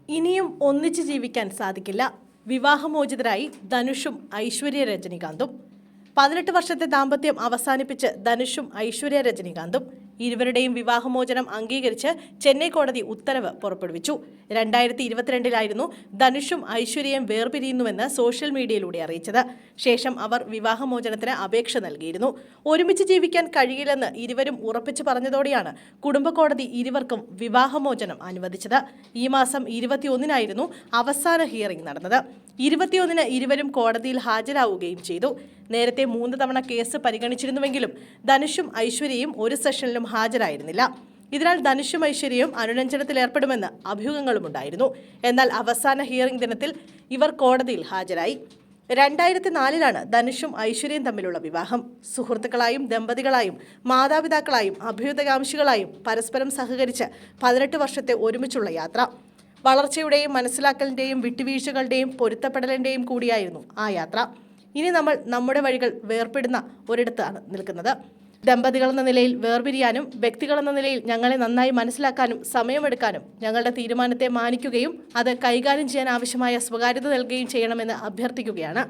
ഇനിയും ഒന്നിച്ച് ജീവിക്കാൻ സാധിക്കില്ല. വിവാഹമോചിതരായി ധനുഷും ഐശ്വര്യ രജനികാന്തും. 18 വർഷത്തെ ദാമ്പത്യം അവസാനിപ്പിച്ച് ധനുഷും ഐശ്വര്യ രജനികാന്തും. ഇരുവരുടെയും വിവാഹമോചനം അംഗീകരിച്ച് ചെന്നൈ കോടതി ഉത്തരവ് പുറപ്പെടുവിച്ചു. 2022 ധനുഷും ഐശ്വര്യയും വേർപിരിയുന്നുവെന്ന് സോഷ്യൽ മീഡിയയിലൂടെ അറിയിച്ചത്. ശേഷം അവർ വിവാഹമോചനത്തിന് അപേക്ഷ നൽകിയിരുന്നു. ഒരുമിച്ച് ജീവിക്കാൻ കഴിയില്ലെന്ന് ഇരുവരും ഉറപ്പിച്ചു പറഞ്ഞതോടെയാണ് കുടുംബ കോടതി ഇരുവർക്കും വിവാഹമോചനം അനുവദിച്ചത്. ഈ മാസം 21 അവസാന ഹിയറിംഗ് നടന്നത്. 21 ഇരുവരും കോടതിയിൽ ഹാജരാവുകയും ചെയ്തു. നേരത്തെ 3 തവണ കേസ് പരിഗണിച്ചിരുന്നുവെങ്കിലും ധനുഷും ഐശ്വര്യയും ഒരു സെഷനിലും ഹാജരായിരുന്നില്ല. ഇതിനാൽ ധനുഷും ഐശ്വര്യയും അനുരഞ്ജനത്തിലേർപ്പെടുമെന്ന് അഭ്യൂഹങ്ങളുമുണ്ടായിരുന്നു. എന്നാൽ അവസാന ഹിയറിംഗ് ദിനത്തിൽ ഇവർ കോടതിയിൽ ഹാജരായി. 2004 ധനുഷും ഐശ്വര്യയും തമ്മിലുള്ള വിവാഹം. സുഹൃത്തുക്കളായും ദമ്പതികളായും മാതാപിതാക്കളായും അഭ്യുദയകാംക്ഷികളായും പരസ്പരം സഹകരിച്ച് 18 വർഷത്തെ ഒരുമിച്ചുള്ള യാത്ര. വളർച്ചയുടെയും മനസ്സിലാക്കലിൻ്റെയും വിട്ടുവീഴ്ചകളുടെയും പൊരുത്തപ്പെടലിൻ്റെയും കൂടിയായിരുന്നു ആ യാത്ര. ഇനി നമ്മൾ നമ്മുടെ വഴികൾ വേർപ്പെടുന്ന ഒരിടത്താണ് നിൽക്കുന്നത്. ദമ്പതികളെന്ന നിലയിൽ വേർപിരിയാനും വ്യക്തികളെന്ന നിലയിൽ ഞങ്ങളെ നന്നായി മനസ്സിലാക്കാനും സമയമെടുക്കാനും ഞങ്ങളുടെ തീരുമാനത്തെ മാനിക്കുകയും അത് കൈകാര്യം ചെയ്യാൻ ആവശ്യമായ സ്വകാര്യത നൽകുകയും ചെയ്യണമെന്ന് അഭ്യർത്ഥിക്കുകയാണ്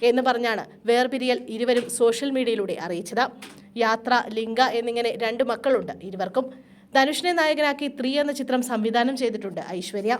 എന്ന് പറഞ്ഞാണ് വേർപിരിയൽ ഇരുവരും സോഷ്യൽ മീഡിയയിലൂടെ അറിയിച്ചത്. യാത്ര, ലിംഗ എന്നിങ്ങനെ 2 മക്കളുണ്ട് ഇരുവർക്കും. ധനുഷിനെ നായകനാക്കി 3 എന്ന ചിത്രം സംവിധാനം ചെയ്തിട്ടുണ്ട് ഐശ്വര്യ.